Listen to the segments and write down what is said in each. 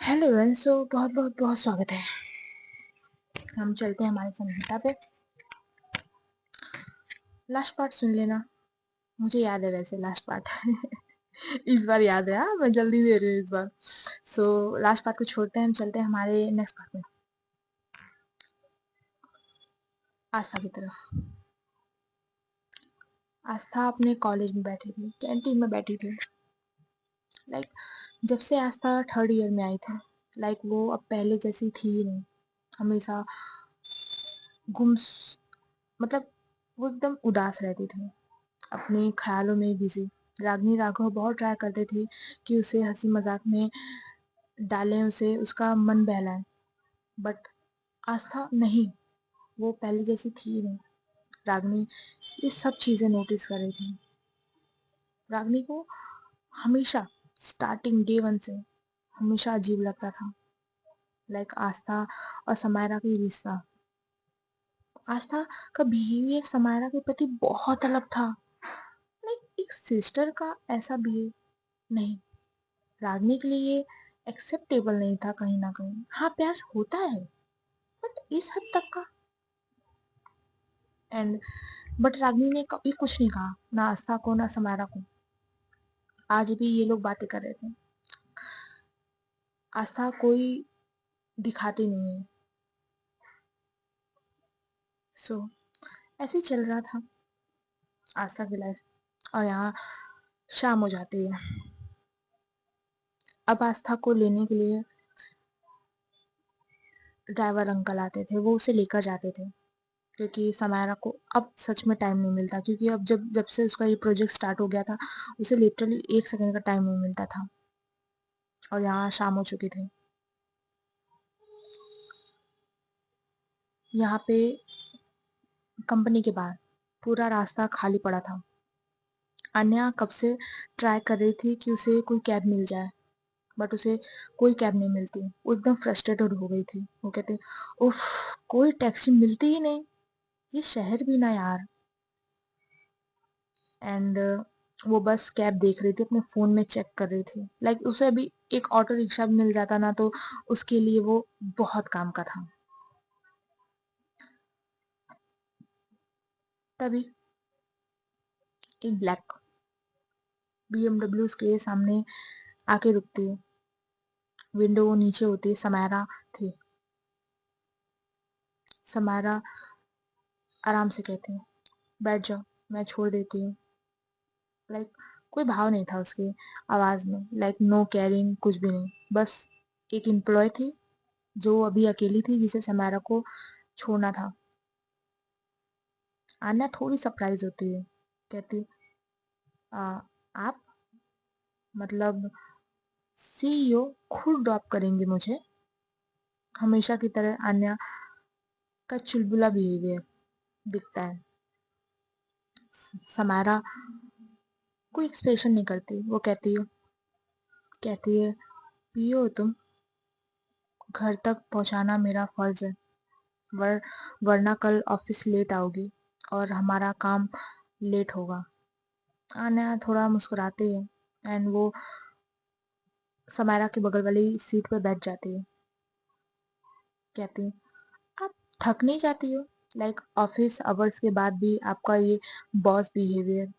Hello everyone. बहुत बहुत बहुत स्वागत है। हम चलते हैं हमारे संहिता पे। लास्ट पार्ट सुन लेना। मुझे याद है वैसे लास्ट पार्ट। इस बार याद है। हाँ, मैं जल्दी दे रही हूँ इस बार। लास्ट पार्ट को छोड़ते हैं, हम चलते हैं हमारे नेक्स्ट पार्ट में, आस्था की तरफ। आस्था अपने कॉलेज में बैठी थी, कैंटीन में बैठी थी। लाइक जब से आस्था थर्ड ईयर में आई थी, वो अब पहले जैसी थी ही नहीं। हमेशा गुम, मतलब वो एकदम उदास रहती थी, अपने ख्यालों में बिजी। रागनी राघव बहुत ट्राई करते थे कि उसे हंसी मजाक में डालें, उसे उसका मन बहलाएं, बट आस्था नहीं, वो पहले जैसी थी नहीं। रागनी ये सब चीजें नोटिस कर रही थी। रागनी को हमेशा स्टार्टिंग डे वन से हमेशा अजीब लगता था, आस्था और समायरा का रिश्ता। आस्था का बिहेवियर समायरा के प्रति बहुत अलग था। एक सिस्टर का ऐसा बिहेव नहीं, रागनी के लिए ये एक्सेप्टेबल नहीं था कहीं ना कहीं। हाँ, प्यार होता है बट इस हद तक का। एंड बट रागनी ने कभी कुछ नहीं कहा, ना आस्था को ना समारा को। आज भी ये लोग बातें कर रहे थे। आस्था कोई दिखाती नहीं है। सो ऐसे ही चल रहा था आस्था की लाइफ। और यहाँ शाम हो जाती है। अब आस्था को लेने के लिए ड्राइवर अंकल आते थे, वो उसे लेकर जाते थे, क्योंकि समायरा को अब सच में टाइम नहीं मिलता, क्योंकि अब जब जब से उसका ये प्रोजेक्ट स्टार्ट हो गया था, उसे लिटरली 1 सेकंड का टाइम नहीं मिलता था। और यहाँ शाम हो चुकी थी। यहाँ पे कंपनी के बाहर पूरा रास्ता खाली पड़ा था। अन्या कब से ट्राई कर रही थी कि उसे कोई कैब मिल जाए, बट उसे कोई कैब नहीं मिलती। वो एकदम फ्रस्ट्रेटेड हो गई थी। वो कहती, उफ, कोई टैक्सी मिलती ही नहीं, ये शहर भी ना यार। एंड वो बस कैब देख रही थी, अपने फोन में चेक कर रही थी। उसे अभी एक ऑटो रिक्शा भी मिल जाता ना, तो उसके लिए वो बहुत काम का था। तभी एक ब्लैक बीएमडब्ल्यू उसके सामने आके रुकती है। विंडो नीचे होती है। समायरा थी। समायरा आराम से कहती है, बैठ जाओ, मैं छोड़ देती हूँ। लाइक कोई भाव नहीं था उसकी आवाज में, नो केयरिंग, कुछ भी नहीं। बस एक एम्प्लॉय थी जो अभी अकेली थी, जिसे समायरा को छोड़ना था। आन्या थोड़ी सरप्राइज होती है, कहती, "आ, आप, मतलब सीईओ खुद ड्रॉप करेंगे मुझे?" हमेशा की तरह आन्या का चुलबुला बिहेवियर दिखता है। समायरा कोई एक्सप्रेशन नहीं करती। वो कहती है, पियो तुम, घर तक पहुंचाना मेरा फर्ज है, वर, वरना कल ऑफिस लेट आओगी और हमारा काम लेट होगा। आन्या थोड़ा मुस्कुराती है एंड वो समायरा के बगल वाली सीट पर बैठ जाती है। कहती है, आप थक नहीं जाती हो? ऑफिस आवर्स के बाद भी आपका ये बॉस बिहेवियर।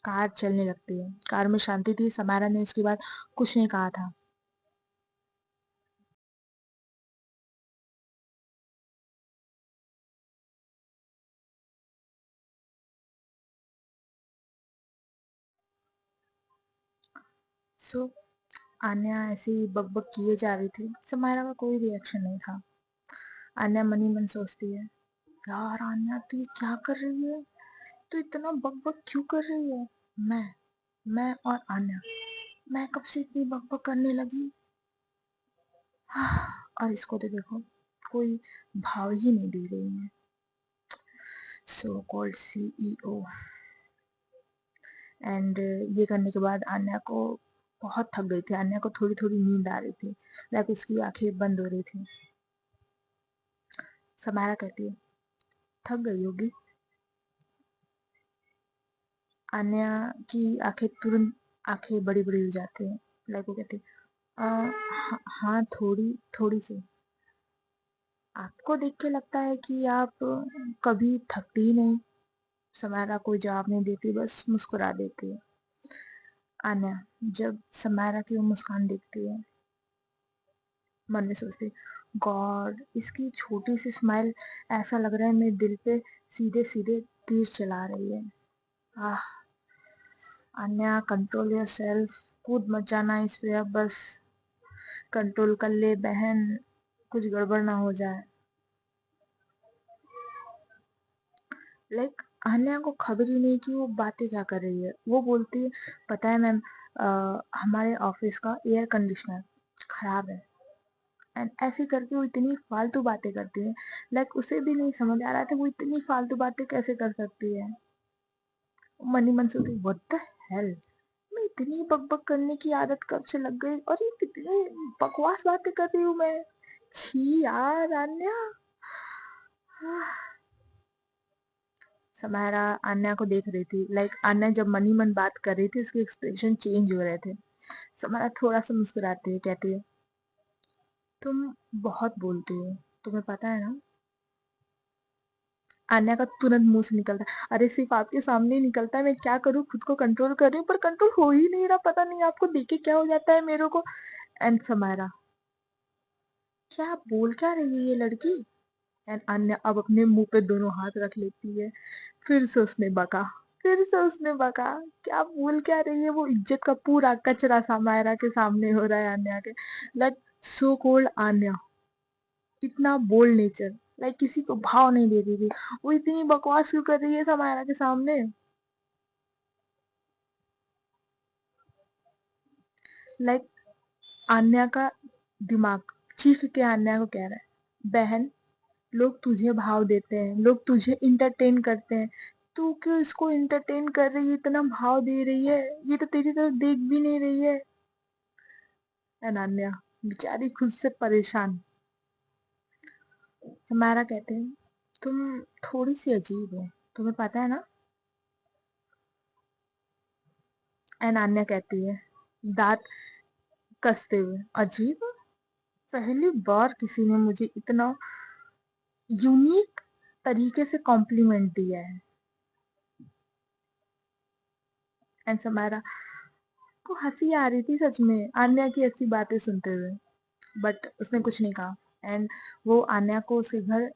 कार चलने लगती है। कार में शांति थी। समारा ने उसके बाद कुछ नहीं कहा था। सो आन्या ऐसे ही बकबक किए जा रही थी। समारा का कोई रिएक्शन नहीं था। आन्या मनी मन सोचती है, यार आन्या, तू ये क्या कर रही है? तू इतना बकबक क्यों कर रही है? मैं मैं और आन्या, मैं कब से इतनी बकबक करने लगी? और इसको तो देखो, कोई भाव ही नहीं दे रही है। So called CEO. एंड ये करने के बाद आन्या को बहुत थक गई थी। आन्या को थोड़ी थोड़ी नींद आ रही थी। उसकी आंखें बंद हो रही थी। समारा कहती है, थक गई होगी। आन्या की आंखें तुरंत आंखें बड़ी बड़ी हो जाती है। वो कहती है, हाँ, थोड़ी थोड़ी सी। आपको देख के लगता है कि आप कभी थकती ही नहीं। समायरा कोई जवाब नहीं देती, बस मुस्कुरा देती है। आन्या जब समायरा की वो मुस्कान देखती है, मन में सोचती, गॉड इसकी छोटी सी स्माइल, ऐसा लग रहा है मेरे दिल पे सीधे सीधे तीर चला रही है। आह, अन्या कंट्रोल योर सेल्फ, कूद मत जाना इस पे अब बस। कंट्रोल कर ले बहन, कुछ गड़बड़ ना हो जाए। लाइक अन्या को खबर ही नहीं कि वो बातें क्या कर रही है। वो बोलती है, पता है मैम, हमारे ऑफिस का एयर कंडीशनर खराब है। एंड ऐसे करके वो इतनी फालतू बातें करती है। लाइक उसे भी नहीं समझ आ रहा था वो इतनी फालतू बातें कैसे कर सकती है। मन ही मन सोचती, व्हाट द हेल, मैं इतनी बकबक करने की आदत कब से लग गई और ये कितनी बकवास बातें कर रही हूँ मैं। छी यार अन्या। समायरा अन्या को देख रही थी। लाइक अन्या जब मन ही मन बात कर रही थी उसके एक्सप्रेशन चेंज हो रहे थे। समायरा थोड़ा सा मुस्कुराती है, कहती है, तुम बहुत बोलती हो, तुम्हें पता है ना। आन्या का तुरंत मुंह से निकलता है, अरे सिर्फ आपके सामने ही निकलता है, मैं क्या करूँ, खुद को कंट्रोल कर रही हूँ पर कंट्रोल हो ही नहीं रहा, पता नहीं आपको देख के क्या हो जाता है मेरे को। एंड समायरा, क्या बोल क्या रही है ये लड़की। एंड अन्य अब अपने मुंह पे दोनों हाथ रख लेती है। फिर से उसने बका, फिर से उसने बका, क्या बोल क्या रही है वो। इज्जत का पूरा कचरा समायरा के सामने हो रहा है अन्या के। लाइक सो कोल्ड अन्या, इतना बोल्ड नेचर, लाइक किसी को भाव नहीं दे रही थी। वो इतनी बकवास क्यों कर रही है समायरा के सामने। लाइक आन्या का दिमाग चीख के आन्या को कह रहा है, बहन लोग तुझे भाव देते हैं, लोग तुझे इंटरटेन करते हैं, तू क्यों इसको इंटरटेन कर रही है, इतना भाव दे रही है, ये तो तेरी तरफ देख भी नहीं रही है। अनन्या बेचारी खुद से परेशान। हमारा कहते हैं, तुम थोड़ी सी अजीब हो, तुम्हें पता है ना। अनन्या कहती है, दांत कसते हुए, अजीब, पहली बार किसी ने मुझे इतना यूनिक तरीके से कॉम्प्लीमेंट दिया है। एंड समारा को हंसी आ रही थी सच में आन्या की ऐसी बातें सुनते हुए, बट उसने कुछ नहीं कहा। एंड वो आन्या को उसके घर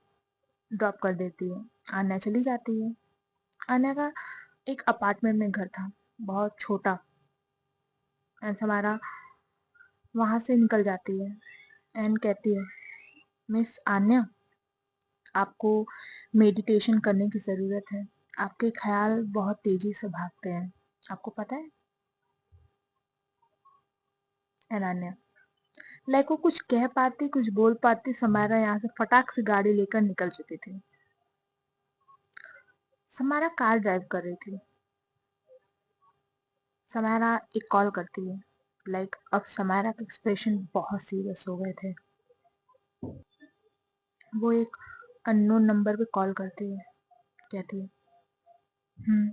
ड्रॉप कर देती है। आन्या चली जाती है। आन्या का एक अपार्टमेंट में घर था, बहुत छोटा। एंड समारा वहां से निकल जाती है एंड कहती है, मिस आन्या, आपको मेडिटेशन करने की ज़रूरत है, आपके ख्याल बहुत तेजी से भागते हैं, आपको पता है। अनन्या लाइक वो कुछ कह पाती, कुछ बोल पाती, समारा यहाँ से फटाक से गाड़ी लेकर निकल चुकी थी। समारा कार ड्राइव कर रही थी। समारा एक कॉल करती है। लाइक अब समारा के एक्सप्रेशन बहुत सीरियस हो गए थे। वो एक अननोन नंबर पे कॉल करती है, कहती है, हम्म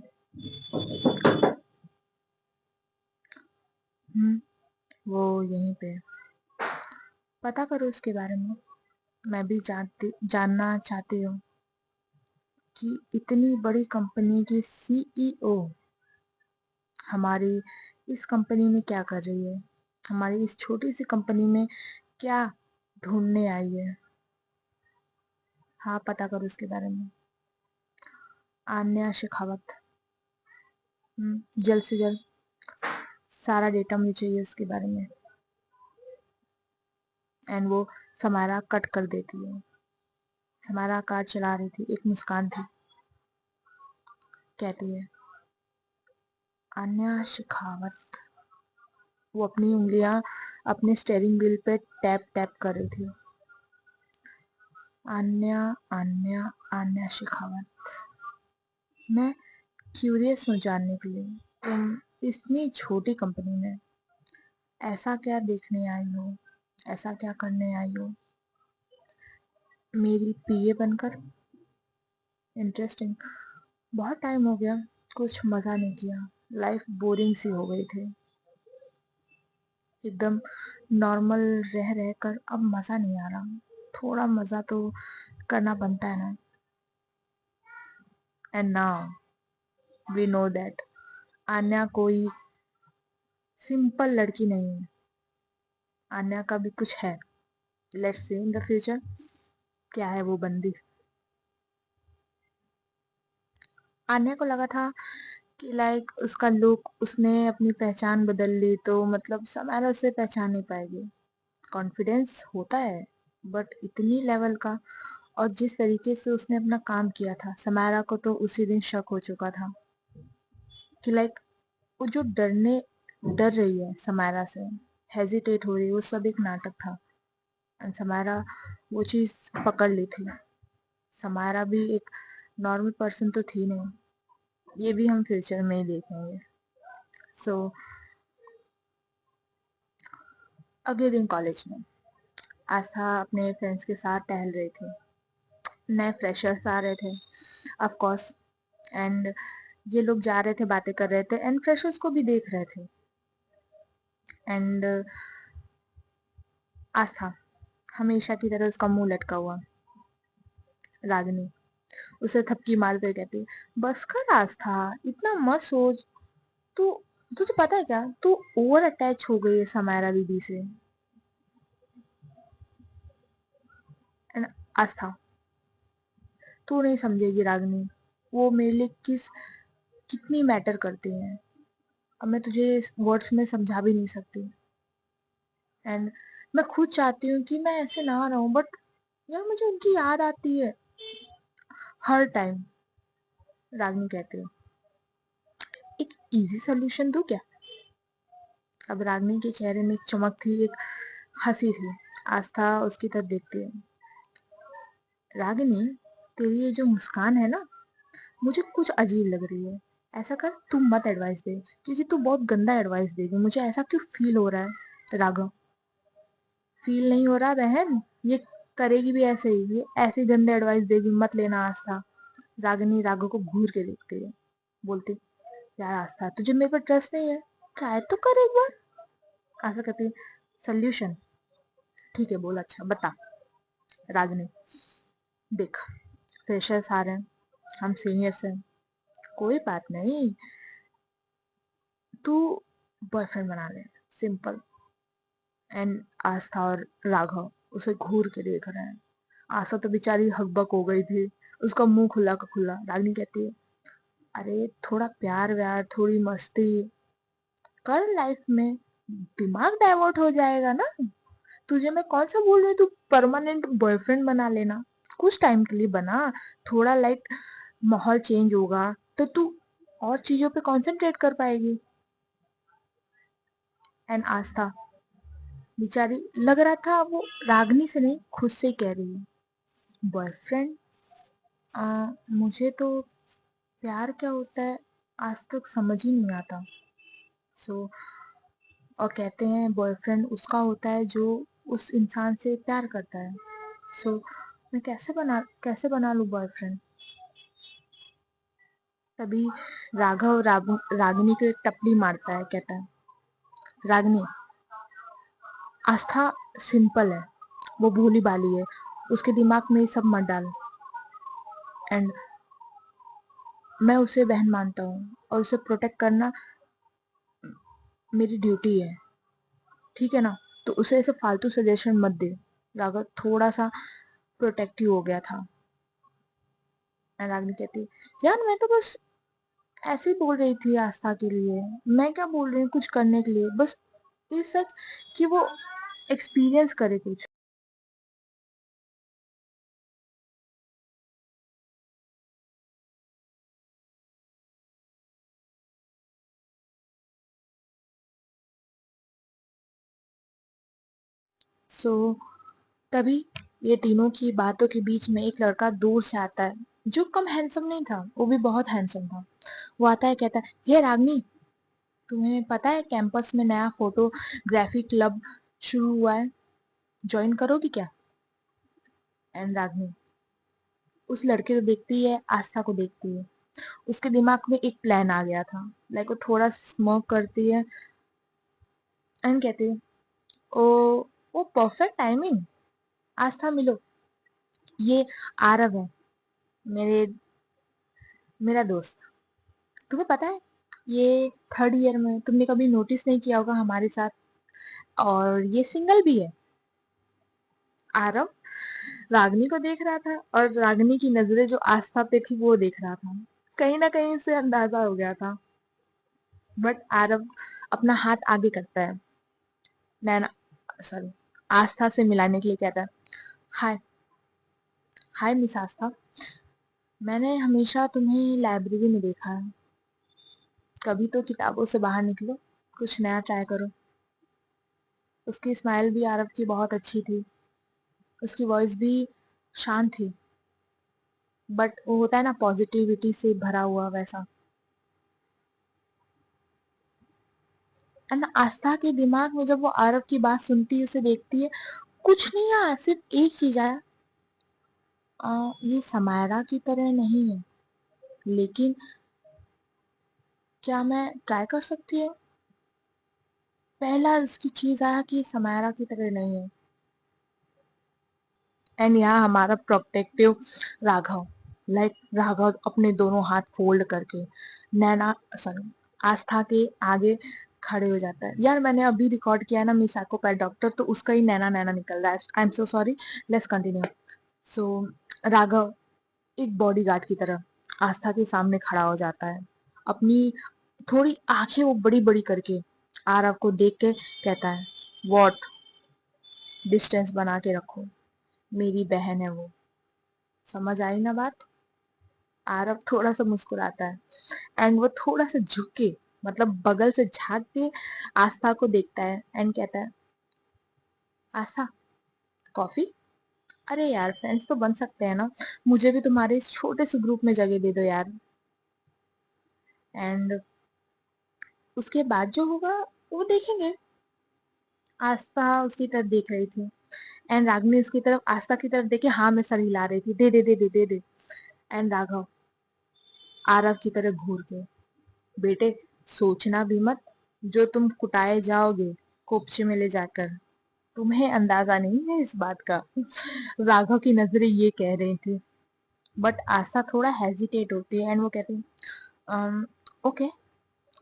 हम्म वो यहीं पे है। पता करो उसके बारे में, मैं भी जानना चाहती हूँ कि इतनी बड़ी कंपनी की सीईओ हमारी इस कंपनी में क्या कर रही है, हमारी इस छोटी सी कंपनी में क्या ढूंढने आई है। हाँ, पता करो उसके बारे में। आन्या शेखावत। जल्द से जल्द सारा डेटा मुझे चाहिए उसके बारे में। एंड वो समारा कट कर देती है। समारा कार चला रही थी, एक मुस्कान थी, कहती है, आन्या शेखावत। वो अपनी उंगलियां अपने स्टेयरिंग व्हील पे टैप टैप कर रही थी। आन्या, आन्या, आन्या शेखावत। मैं क्यूरियस हूँ जानने के लिए, तुम इतनी छोटी कंपनी में ऐसा क्या देखने आई हो, ऐसा क्या करने आई हो, मेरी पीए बनकर। इंटरेस्टिंग, बहुत टाइम हो गया, कुछ मज़ा नहीं किया, लाइफ बोरिंग सी हो गई थी। एकदम नॉर्मल रह रह कर अब मज़ा नहीं आ रहा। थोड़ा मज़ा तो करना बनता है ना। And now we know that Anya कोई सिंपल लड़की नहीं है। आन्या का भी कुछ है। Let's see in the future क्या है वो बंदी। आन्या को लगा था कि लाइक उसका लुक, उसने अपनी पहचान बदल ली तो मतलब समारोह से पहचान नहीं पाएगी। कॉन्फिडेंस होता है बट इतनी लेवल का, और जिस तरीके से उसने अपना काम किया था, समारा को तो उसी दिन शक हो चुका था कि लाइक वो जो डर रही है समारा से, हेजिटेट हो रही है, वो सब एक नाटक था। एंड समारा वो चीज पकड़ ली थी। समारा भी एक नॉर्मल पर्सन तो थी नहीं। ये भी हम फ्यूचर में ही देखेंगे। सो अगले दिन कॉलेज में आस्था अपने फ्रेंड्स के साथ टहल रही थी। नए फ्रेशर्स आ रहे थे ऑफ कोर्स, एंड ये लोग जा रहे थे, बातें कर रहे थे एंड फ्रेशर्स को भी देख रहे थे। एंड आस्था हमेशा की तरह उसका मुंह लटका हुआ। रागिनी उसे थपकी मारते हुए कहती है, बस कर आस्था, इतना मत सोच। तू तुझे पता है क्या, तू ओवर अटैच हो गई है समायरा दीदी से। एंड आस्था तू नहीं समझेगी रागिनी, वो मेरे लिए कितनी मैटर करती हैं। अब मैं तुझे वर्ड्स में समझा भी नहीं सकती। एंड मैं खुद चाहती हूँ कि मैं ऐसे ना रहूं, बट यार मुझे उनकी याद आती है हर टाइम। रागिनी कहती है, एक इजी सोल्यूशन दूं क्या? अब रागिनी के चेहरे में एक चमक थी, एक हंसी थी। आस्था उसकी तरफ देखती है। रागिनी, तेरी ये जो मुस्कान है ना, मुझे कुछ अजीब लग रही है। ऐसा कर, तू मत एडवाइस दे, क्योंकि तू बहुत गंदा एडवाइस देगी। मुझे ऐसा क्यों फील हो रहा है राघव। फील नहीं हो रहा बहन, ये करेगी भी ऐसे ही, ये ऐसी गंदे एडवाइस देगी, मत लेना आस्था। रागिनी राघव को घूर के देखती है, बोलती, यार आस्था, तुझे मेरे पर ट्रस्ट नहीं है? ट्राई तो कर एक बार। आस्था कहती है, सोल्यूशन? ठीक है बोल, अच्छा बता। रागिनी, देख, फ्रेशर्स आ रहे हैं, हम सीनियर्स हैं, कोई बात नहीं, तू बॉयफ्रेंड बना ले, सिंपल। एंड आस्था और राघव उसे घूर के देख रहे हैं। आस्था तो बेचारी हकबक हो गई थी, उसका मुंह खुला का खुला। रागिनी कहती है, अरे थोड़ा प्यार व्यार, थोड़ी मस्ती कर लाइफ में, दिमाग डाइवर्ट हो जाएगा ना। तुझे मैं कौन सा बोल रही हूँ, तू परमानेंट बॉयफ्रेंड बना लेना, कुछ टाइम के लिए बना। थोड़ा लाइक माहौल चेंज होगा तो तू और चीजों पे कंसंट्रेट कर पाएगी। एंड आस्था बेचारी, लग रहा था वो रागनी से नहीं, खुद से ही कह रही है, बॉयफ्रेंड? मुझे तो प्यार क्या होता है आज तक समझ ही नहीं आता। सो और कहते हैं बॉयफ्रेंड उसका होता है जो उस इंसान से प्यार करता है। सो मैं कैसे बना लूं बॉयफ्रेंड? तभी रागिनी को एक टपली मारता है, कहता है, रागिनी, आस्था सिंपल है, वो भोली भाली है, उसके दिमाग में ये सब मत डाल। एंड मैं उसे बहन मानता हूँ और उसे प्रोटेक्ट करना मेरी ड्यूटी है, ठीक है ना? तो उसे ऐसे फालतू सजेशन मत दे। राघव थोड़ा सा प्रोटेक्टिव हो गया था। एंड रागिनी कहती, यार मैं तो बस ऐसे ही बोल रही थी आस्था के लिए, मैं क्या बोल रही हूँ कुछ करने के लिए, बस ये सच कि वो एक्सपीरियंस करे कुछ। सो तभी ये तीनों की बातों के बीच में एक लड़का दूर से आता है, जो कम हैंडसम नहीं था, वो भी बहुत हैंडसम था। वो आता है, कहता है, ये रागनी, तुम्हें पता है कैंपस में नया फोटोग्राफी क्लब शुरू हुआ है, ज्वाइन करोगी क्या? एंड रागनी उस लड़के को देखती है, आस्था को देखती है। उसके दिमाग में एक प्लान आ गया था। लाइक वो थोड़ा स्मोक करती है एंड कहती है, ओ ओ परफेक्ट टाइमिंग। आस्था मिलो, ये आरव है, मेरे मेरा दोस्त। तुम्हें पता है ये थर्ड ईयर में, तुमने कभी नोटिस नहीं किया होगा हमारे साथ, और ये सिंगल भी है। आरव रागनी को देख रहा था और रागनी की नजरें जो आस्था पे थी वो देख रहा था। कहीं ना कहीं से अंदाजा हो गया था। बट आरव अपना हाथ आगे करता है, नैना सॉरी आस्था से मिलाने के लिए कहता है, हाय हाय मिस आस्था, मैंने हमेशा तुम्हें लाइब्रेरी में देखा है, कभी तो किताबों से बाहर निकलो, कुछ नया ट्राई करो। उसकी स्माइल भी आरव की बहुत अच्छी थी, उसकी वॉइस भी शांत थी, बट वो होता है ना पॉजिटिविटी से भरा हुआ वैसा। एंड आस्था के दिमाग में जब वो आरव की बात सुनती है, उसे देखती है, कुछ नहीं यार, सिर्फ एक चीज आया, ये समायरा की तरह नहीं है, लेकिन क्या मैं ट्राई कर सकती हूँ? पहला उसकी चीज आया कि ये समायरा की तरह नहीं है। एंड यहाँ हमारा प्रोटेक्टिव राघव, राघव अपने दोनों हाथ फोल्ड करके नैना सॉरी आस्था के आगे खड़े हो जाता है। यार मैंने अभी रिकॉर्ड किया है ना मिस साइकोपैथ डॉक्टर, तो उसका ही नैना नैना निकल रहा है। I am so sorry, let's continue. So Raghav एक बॉडीगार्ड की तरह आस्था के सामने खड़ा हो जाता है, अपनी थोड़ी आंखें वो बड़ी बड़ी करके आरव को देख के कहता है, वॉट, डिस्टेंस बना के रखो, मेरी बहन है वो, समझ आई ना बात? आरव थोड़ा सा मुस्कुराता है, एंड वो थोड़ा सा झुक के, मतलब बगल से झांक के आस्था को देखता है एंड कहता है, आस्था, कॉफी? अरे यार फ्रेंड्स तो बन सकते हैं ना, मुझे भी तुम्हारे इस छोटे से ग्रुप में जगह दे दो यार। एंड उसके बाद जो होगा वो देखेंगे। आस्था उसकी तरफ देख रही थी, एंड रागनी उसकी तरफ, आस्था की तरफ देखे हाँ में सर हिला रही थी, दे दे दे दे दे दे। एंड राघव आरव की तरफ घूर के, बेटे सोचना भी मत, जो तुम कुटाए जाओगे कोपचे में ले जाकर, तुम्हें अंदाजा नहीं है इस बात का। राघव की नजरें ये कह रही थी, बट आशा थोड़ा हेजिटेट होती है एंड वो कहती है, ओके,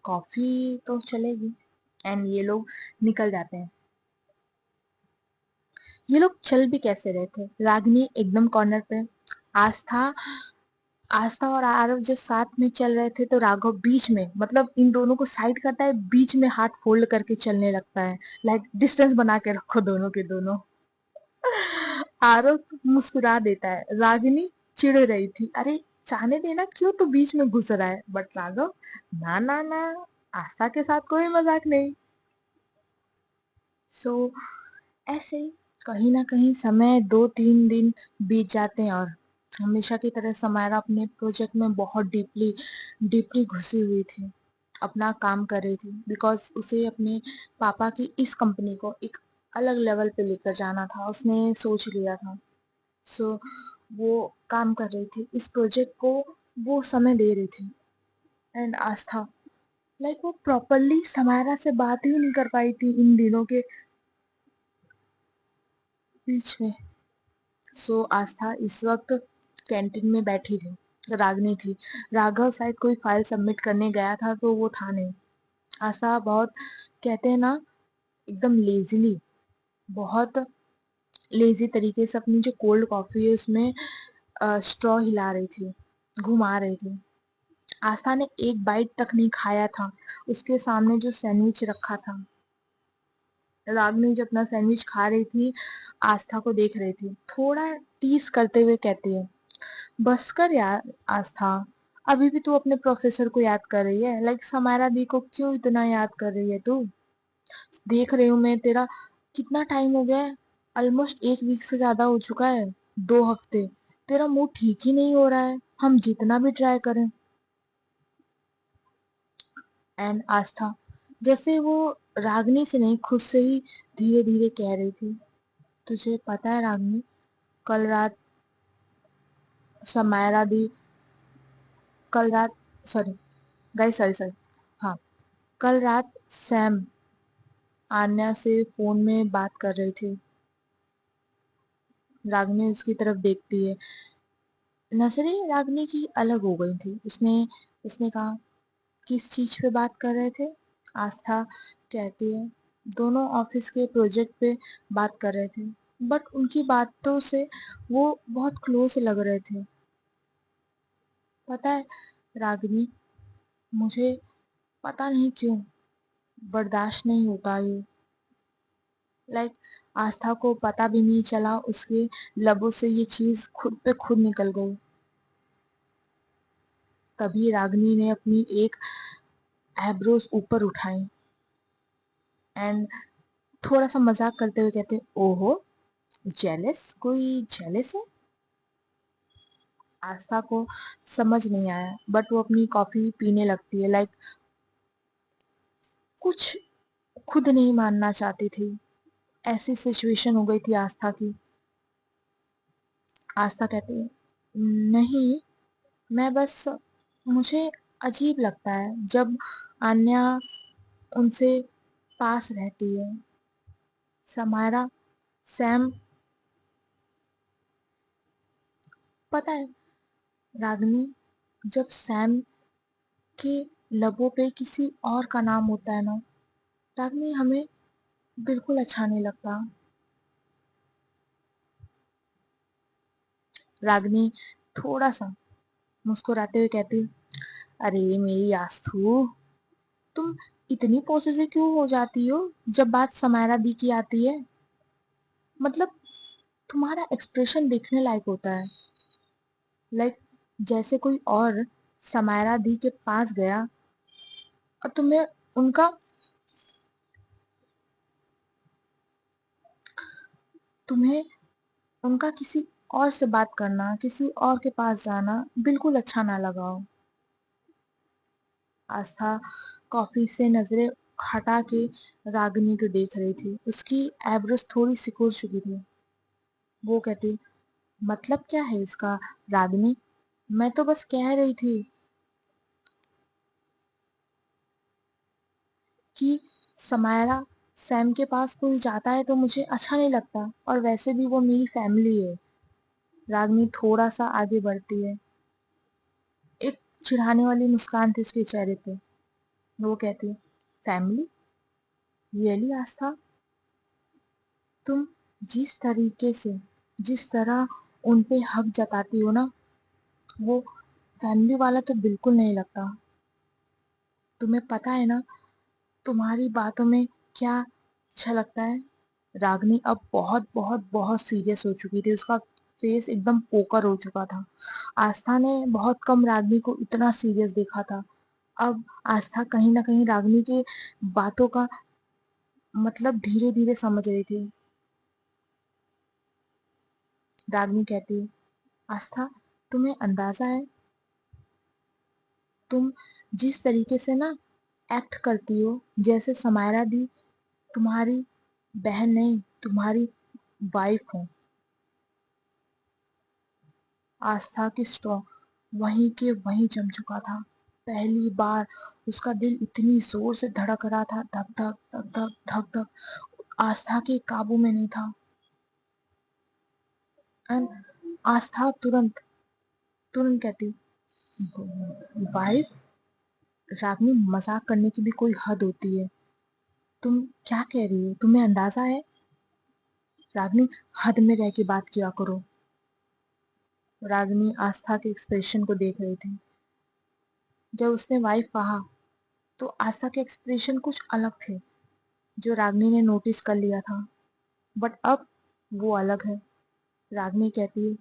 कॉफी तो चलेगी। एंड ये लोग निकल जाते हैं। ये लोग चल भी कैसे रहे थे, रागिनी एकदम कॉर्नर पे, आस्था आस्था और आरव जब साथ में चल रहे थे तो राघव बीच में, मतलब इन दोनों को साइड करता है, बीच में हाथ फोल्ड करके चलने लगता है, लाइक डिस्टेंस बना के रखो दोनों के दोनों। आरव मुस्कुरा देता है, रागिनी चिढ़ रही थी, अरे चाहने देना, क्यों तो बीच में घुस रहा है, बट राघव, ना ना ना, आस्था के साथ कोई मजाक नहीं। सो ऐसे ही कहीं ना कहीं समय 2-3 दिन बीत जाते हैं, और हमेशा की तरह समायरा अपने प्रोजेक्ट में बहुत डीपली डीपली घुसी हुई थी, अपना काम कर रही थी, बिकॉज उसे अपने पापा की इस कंपनी को एक अलग लेवल पे लेकर जाना था, उसने सोच लिया था। सो वो काम कर रही थी इस प्रोजेक्ट को, वो समय दे रही थी। एंड आस्था, वो प्रॉपरली समायरा से बात ही नहीं कर पाई थी इन दिनों के बीच में। सो आस्था इस वक्त कैंटीन में बैठी थी, रागनी थी, राघव शायद कोई फाइल सबमिट करने गया था तो वो था नहीं। आस्था बहुत, कहते हैं ना, एकदम लेजीली, बहुत लेजी तरीके से अपनी जो कोल्ड कॉफी है उसमें स्ट्रॉ हिला रही थी, घुमा रही थी। आस्था ने एक बाइट तक नहीं खाया था, उसके सामने जो सैंडविच रखा था, रागनी जब अपना सैंडविच खा रही थी, आस्था को देख रही थी, थोड़ा टीस करते हुए कहती है, बस कर यार आस्था, अभी भी तू अपने प्रोफेसर को याद कर रही है, समारा दी को क्यों इतना याद कर रही है तू? देख रही हूँ मैं तेरा, कितना टाइम हो गया है, ऑलमोस्ट 1 वीक से ज्यादा हो चुका है, 2 हफ्ते, तेरा मूड ठीक ही नहीं हो रहा है, हम जितना भी ट्राई करें। एंड आस्था जैसे वो रागनी से नहीं, खुद से ही धीरे धीरे कह रही थी, तुझे पता है रागनी, कल रात समायरा दी, कल रात सॉरी गाइस, सॉरी सॉरी हाँ, कल रात सैम आन्या से फोन में बात कर रही थी। रागिनी उसकी तरफ देखती है। नजरें रागिनी की अलग हो गई थी। उसने उसने कहा, किस चीज पे बात कर रहे थे? आस्था कहती है, दोनों ऑफिस के प्रोजेक्ट पे बात कर रहे थे, बट उनकी बातों से वो बहुत क्लोज लग रहे थे। पता है रागिनी, मुझे पता नहीं क्यों बर्दाश्त नहीं होता ये। आस्था को पता भी नहीं चला, उसके लबों से ये चीज खुद पे खुद निकल गई। तभी रागिनी ने अपनी एक आईब्रोज ऊपर उठाई एंड थोड़ा सा मजाक करते हुए कहते, ओहो, जेलस? कोई जेलस है? आस्था को समझ नहीं आया, बट वो अपनी कॉफी पीने लगती है। कुछ खुद नहीं मानना चाहती थी। ऐसी सिचुएशन हो गई थी आस्था की। आस्था कहती है, नहीं, मैं बस, मुझे अजीब लगता है जब आन्या उनसे पास रहती है। समायरा, सैम, पता है रागिनी, जब सैम के लबों पे किसी और का नाम होता है ना रागिनी, हमें बिल्कुल अच्छा नहीं लगता। रागिनी थोड़ा सा मुस्कुराते हुए कहती, अरे मेरी आस्थू, तुम इतनी पॉजिटिव क्यों हो जाती हो जब बात समायरा दी की आती है? मतलब तुम्हारा एक्सप्रेशन देखने लायक होता है। लाइक जैसे कोई और समायरा दी के पास गया और उनका तुम्हें उनका किसी और से बात करना, किसी और के पास जाना बिल्कुल अच्छा ना लगा हो। आस्था कॉफी से नजरें हटा के रागिनी को देख रही थी। उसकी आईब्रोज थोड़ी सिकुड़ चुकी थी। वो कहती, मतलब क्या है इसका रागिनी? मैं तो बस कह रही थी कि समायरा सैम के पास कोई जाता है तो मुझे अच्छा नहीं लगता, और वैसे भी वो मेरी फैमिली है। रागिनी थोड़ा सा आगे बढ़ती है। एक चिढ़ाने वाली मुस्कान थी उसके चेहरे पे। वो कहती है, फैमिली? रियली आस्था? तुम जिस तरीके से, जिस तरह उन पे हक जताती हो ना, वो फैमिली वाला तो बिल्कुल नहीं लगता। तुम्हें पता है ना तुम्हारी बातों में क्या अच्छा लगता है? रागिनी अब बहुत बहुत बहुत सीरियस हो चुकी थी। उसका फेस एकदम पोकर हो चुका था। आस्था ने बहुत कम रागिनी को इतना सीरियस देखा था। अब आस्था कहीं ना कहीं रागिनी की बातों का मतलब धीरे धीरे समझ रही थी। रागिनी कहती है, आस्था, तुम्हें अंदाजा है, तुम जिस तरीके से ना एक्ट करती हो, जैसे समायरा दी तुम्हारी बहन नहीं, तुम्हारी वाइफ हो। आस्था की स्ट्रॉ वहीं के वहीं जम चुका था। पहली बार उसका दिल इतनी जोर से धड़क रहा था, धक धक धक धक धक धक, आस्था के काबू में नहीं था। एंड आस्था तुरंत तुरंत कहती, वाइफ? रागनी, मजाक करने की भी कोई हद होती है। तुम क्या कह रही हो? तुम्हें अंदाजा है? रागनी, हद में रह के बात किया करो। रागिनी आस्था के एक्सप्रेशन को देख रही थी। जब उसने वाइफ कहा तो आस्था के एक्सप्रेशन कुछ अलग थे, जो रागिनी ने नोटिस कर लिया था। बट अब वो अलग है। रागिनी कहती है,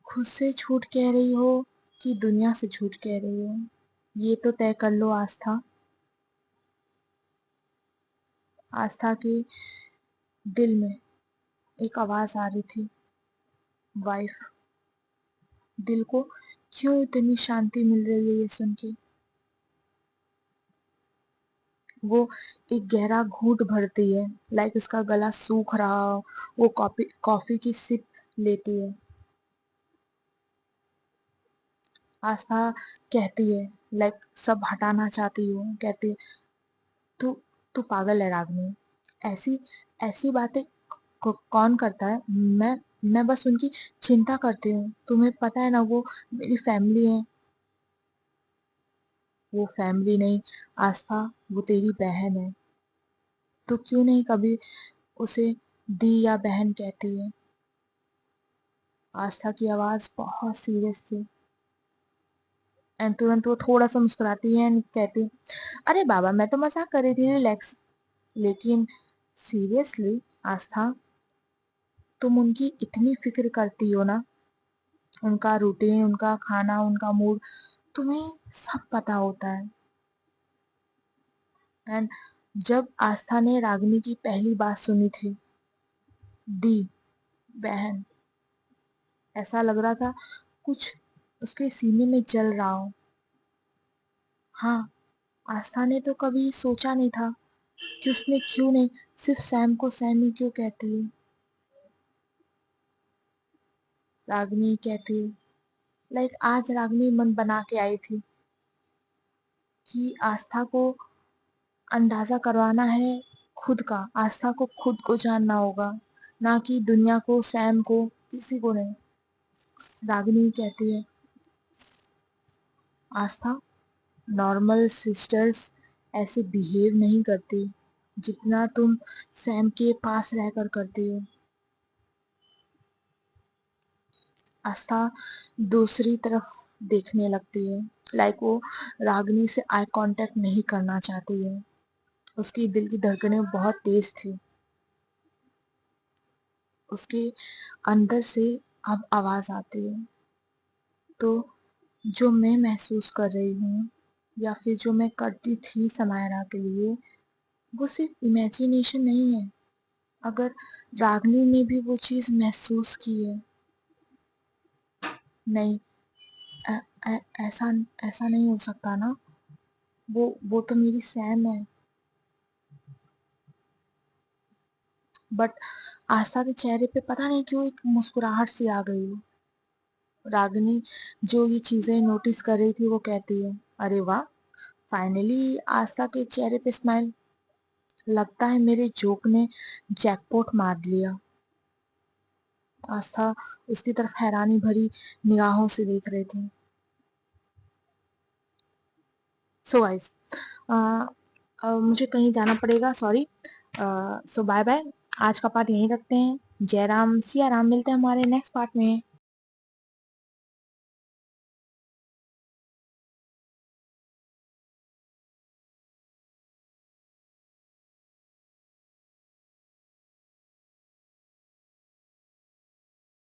खुद से झूठ कह रही हो कि दुनिया से झूठ कह रही हो, ये तो तय कर लो आस्था। आस्था के दिल में एक आवाज आ रही थी, वाइफ। दिल को क्यों इतनी शांति मिल रही है ये सुन के। वो एक गहरा घूंट भरती है, उसका गला सूख रहा हो। वो कॉफी कॉफी की सिप लेती है। आस्था कहती है, सब हटाना चाहती हूँ, कहती है, तू तू पागल है रागनी, ऐसी ऐसी बातें कौन करता है? मैं बस उनकी चिंता करती हूँ, तुम्हें पता है ना, वो मेरी फैमिली है। वो फैमिली नहीं आस्था, वो तेरी बहन है। तो क्यों नहीं कभी उसे दी या बहन कहती है? आस्था की आवाज बहुत सीरियस थी एंड तुरंत वो थोड़ा सा मुस्कुराती है एंड कहती, अरे बाबा, मैं तो मजाक कर रही थी, रिलैक्स। लेकिन सीरियसली आस्था, तुम उनकी इतनी फिक्र करती हो ना, उनका रूटीन, उनका खाना, उनका मूड, तुम्हें सब पता होता है। एंड जब आस्था ने रागिनी की पहली बात सुनी थी, दी, बहन, ऐसा लग रहा था कुछ उसके सीने में जल रहा हो। हाँ, आस्था ने तो कभी सोचा नहीं था कि उसने क्यों नहीं सिर्फ सैम को सैम ही क्यों कहती है। रागिनी कहती है, लाइक आज रागिनी मन बना के आई थी कि आस्था को अंदाजा करवाना है खुद का, आस्था को खुद को जानना होगा, ना कि दुनिया को, सैम को, किसी को नहीं। रागिनी कहती है, आस्था, नॉर्मल सिस्टर्स ऐसे बिहेव नहीं करती जितना तुम सैम के पास रहकर करती हो। आस्था दूसरी तरफ देखने लगती है, लाइक वो रागिनी से आई कांटेक्ट नहीं करना चाहती है। उसकी दिल की धड़कनें बहुत तेज थी। उसके अंदर से अब आवाज आती है, तो जो मैं महसूस कर रही हूँ या फिर जो मैं करती थी समायरा के लिए, वो सिर्फ इमेजिनेशन नहीं है। अगर रागनी ने भी वो चीज महसूस की है, नहीं, ऐ- ऐसा ऐसा नहीं हो सकता ना। वो तो मेरी सैम है। बट आस्था के चेहरे पे पता नहीं क्यों एक मुस्कुराहट सी आ गई। रागिनी जो ये चीजें नोटिस कर रही थी वो कहती है, अरे वाह, फाइनली आस्था के चेहरे पे स्माइल। लगता है मेरे जोक ने जैकपॉट मार लिया। आस्था उसकी तरफ हैरानी भरी निगाहों से देख रही थी। सो गाइस, मुझे कहीं जाना पड़ेगा, सॉरी। सो बाय बाय, आज का पार्ट यहीं रखते हैं। जय राम सिया राम, मिलते हैं हमारे नेक्स्ट पार्ट में।